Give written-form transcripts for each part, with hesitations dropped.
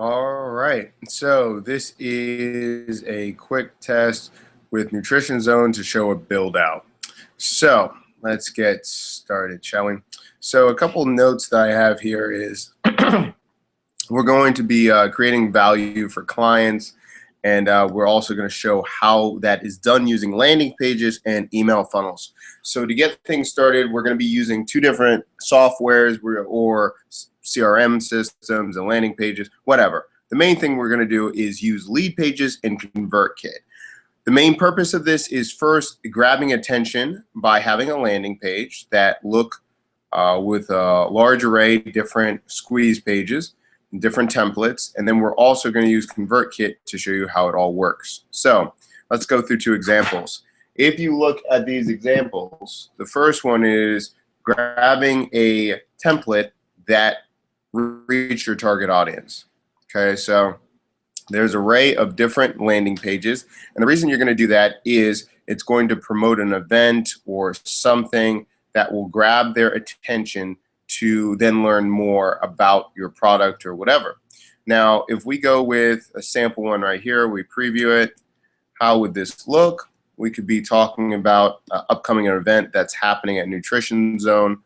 All right, so this is a quick test with Nutrition Zone to show a build out. So let's get started, shall we? So a couple notes that I have here is we're going to be creating value for clients, and we're also going to show how that is done using landing pages and email funnels. So to get things started, we're going to be using two different softwares or CRM systems and landing pages, whatever. The main thing we're going to do is use Leadpages and ConvertKit. The main purpose of this is first grabbing attention by having a landing page that look with a large array of different squeeze pages, different templates, and then we're also going to use ConvertKit to show you how it all works. So let's go through two examples. If you look at these examples, the first one is grabbing a template that reach your target audience. Okay, so there's an array of different landing pages, and the reason you're going to do that is it's going to promote an event or something that will grab their attention to then learn more about your product or whatever. Now, if we go with a sample one right here, we preview it, how would this look? We could be talking about upcoming event that's happening at Nutrition Zone.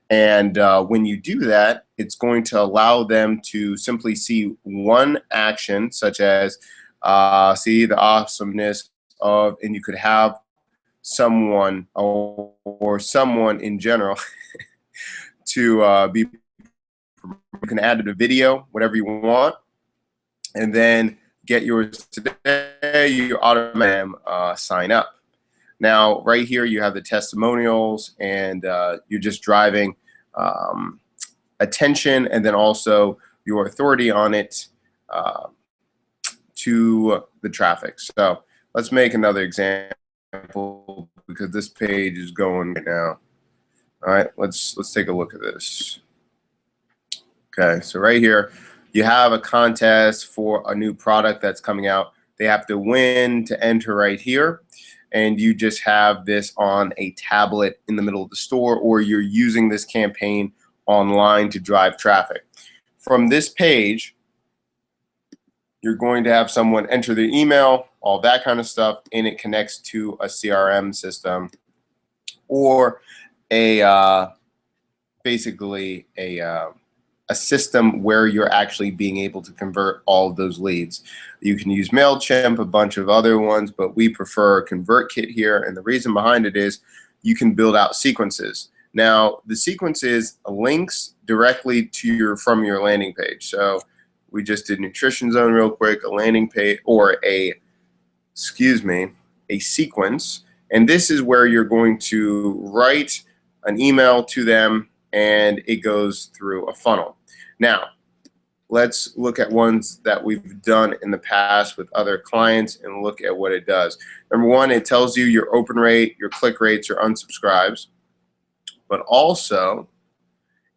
And when you do that, it's going to allow them to simply see one action, such as see the awesomeness of, and you could have someone or someone in general to be, you can add it a video, whatever you want, and then get yours today, you automatically sign up. Now, right here, you have the testimonials, and you're just driving attention and then also your authority on it to the traffic. So let's make another example because this page is going right now. All right, let's take a look at this. Okay, so right here, you have a contest for a new product that's coming out. They have to win to enter right here, and you just have this on a tablet in the middle of the store, or you're using this campaign online to drive traffic. From this page, you're going to have someone enter their email, all that kind of stuff, and it connects to a CRM system or a basically a system where you're actually being able to convert all of those leads. You can use MailChimp, a bunch of other ones, but we prefer ConvertKit here, and the reason behind it is you can build out sequences. Now, the sequences links directly to from your landing page. So we just did Nutrition Zone real quick, a landing page, or a sequence, and this is where you're going to write an email to them, and it goes through a funnel. Now, let's look at ones that we've done in the past with other clients and look at what it does. Number one, it tells you your open rate, your click rates, your unsubscribes, but also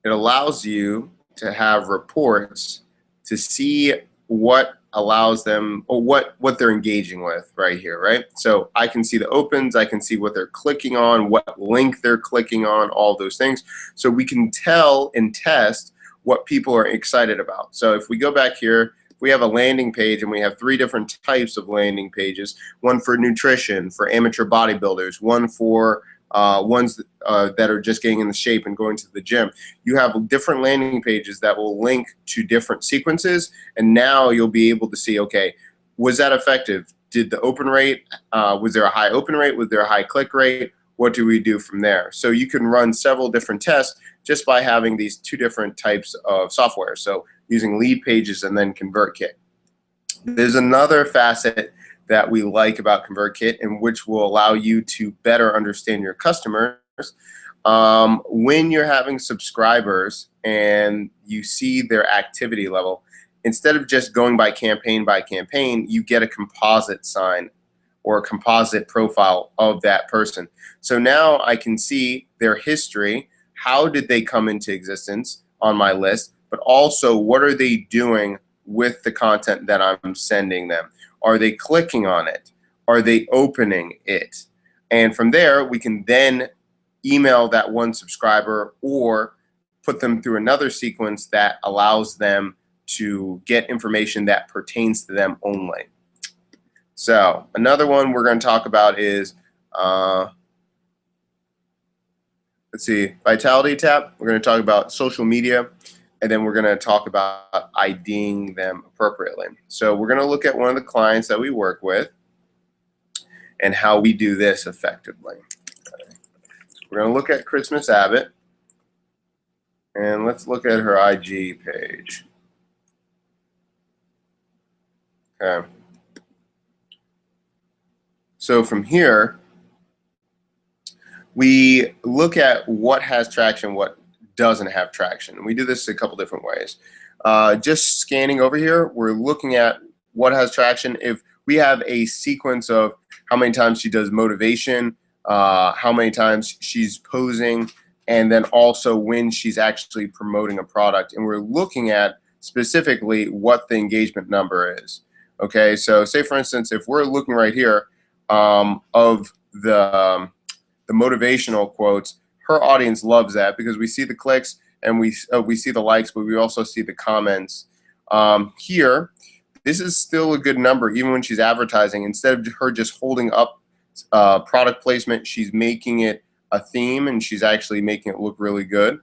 it allows you to have reports to see what allows them, or what they're engaging with right here, right? So I can see the opens, I can see what they're clicking on, what link they're clicking on, all those things. So we can tell and test what people are excited about. So if we go back here, we have a landing page, and we have three different types of landing pages: one for nutrition, for amateur bodybuilders, one for ones that are just getting in the shape and going to the gym. You have different landing pages that will link to different sequences, and now you'll be able to see, okay, was that effective? Did the open rate, was there a high open rate? Was there a high click rate? What do we do from there? So you can run several different tests just by having these two different types of software. So using Leadpages and then ConvertKit. There's another facet that we like about ConvertKit, and which will allow you to better understand your customers. When you're having subscribers and you see their activity level, instead of just going by campaign, you get a composite sign or a composite profile of that person. So now I can see their history, how did they come into existence on my list, but also what are they doing with the content that I'm sending them. Are they clicking on it? Are they opening it? And from there, we can then email that one subscriber or put them through another sequence that allows them to get information that pertains to them only. So another one we're going to talk about is, let's see, Vitality tab. We're going to talk about social media, and then we're going to talk about IDing them appropriately. So we're going to look at one of the clients that we work with and how we do this effectively. Okay. So we're going to look at Christmas Abbott, and let's look at her IG page. Okay. So from here, we look at what has traction, what doesn't have traction. We do this a couple different ways. Just scanning over here, we're looking at what has traction. If we have a sequence of how many times she does motivation, how many times she's posing, and then also when she's actually promoting a product. And we're looking at specifically what the engagement number is. Okay, so say for instance, if we're looking right here of the motivational quotes, her audience loves that because we see the clicks and we see the likes, but we also see the comments. Here, this is still a good number even when she's advertising. Instead of her just holding up product placement, she's making it a theme and she's actually making it look really good.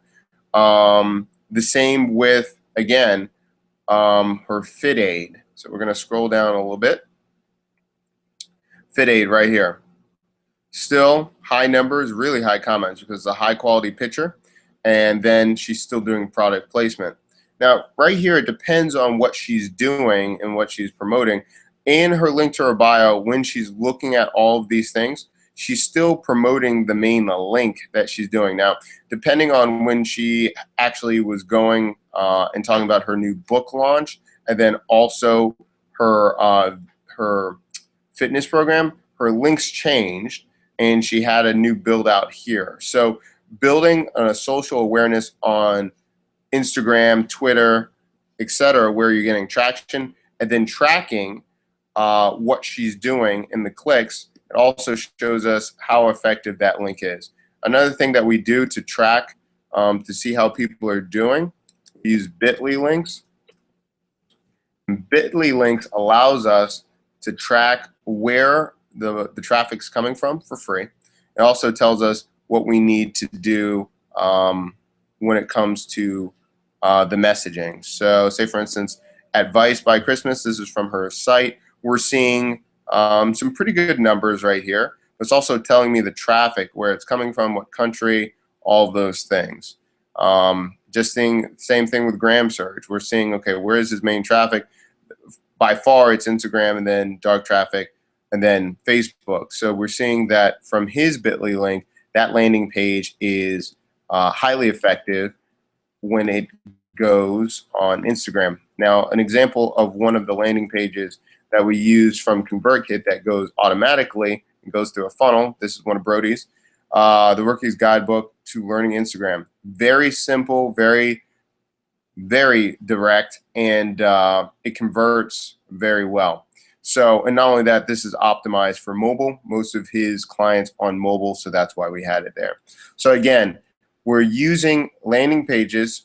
The same with, again, her Fit Aid. So we're going to scroll down a little bit. Fit Aid right here. Still high numbers, really high comments because it's a high quality picture, and then she's still doing product placement. Now right here, it depends on what she's doing and what she's promoting. In her link to her bio, when she's looking at all of these things, she's still promoting the main link that she's doing. Now, depending on when she actually was going and talking about her new book launch, and then also her fitness program, her links changed, and she had a new build out here. So building a social awareness on Instagram, Twitter, etc., where you're getting traction, and then tracking what she's doing in the clicks, it also shows us how effective that link is. Another thing that we do to track to see how people are doing, we use Bitly links. Bitly links allows us to track where the traffic's coming from for free. It also tells us what we need to do when it comes to the messaging. So say for instance, Advice by Christmas, this is from her site. We're seeing some pretty good numbers right here. It's also telling me the traffic, where it's coming from, what country, all those things. Just seeing, same thing with Gram Search. We're seeing, okay, where is his main traffic? By far, it's Instagram, and then dark traffic, and then Facebook. So we're seeing that from his Bitly link, that landing page is highly effective when it goes on Instagram. Now, an example of one of the landing pages that we use from ConvertKit that goes automatically and goes through a funnel. This is one of Brody's, the Rookie's Guidebook to Learning Instagram. Very simple, very direct, and it converts very well. So, and not only that, this is optimized for mobile. Most of his clients on mobile, so that's why we had it there. So again, we're using landing pages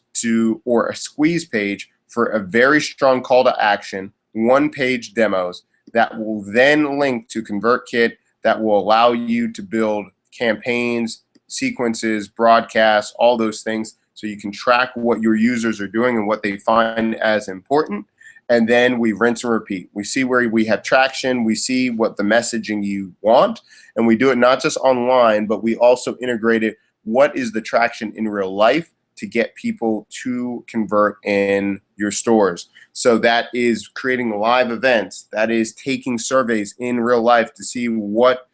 or a squeeze page for a very strong call to action, one-page demos that will then link to ConvertKit, that will allow you to build campaigns, sequences, broadcasts, all those things, so you can track what your users are doing and what they find as important. And then we rinse and repeat. We see where we have traction, we see what the messaging you want, and we do it not just online, but we also integrate it. What is the traction in real life to get people to convert in your stores? So that is creating live events, that is taking surveys in real life to see what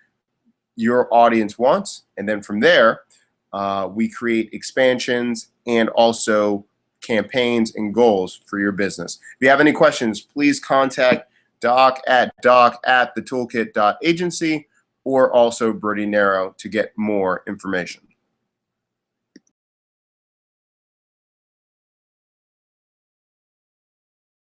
your audience wants, and then from there, we create expansions and also campaigns and goals for your business. If you have any questions, please contact doc@thetoolkit.agency or also Brody Nero to get more information.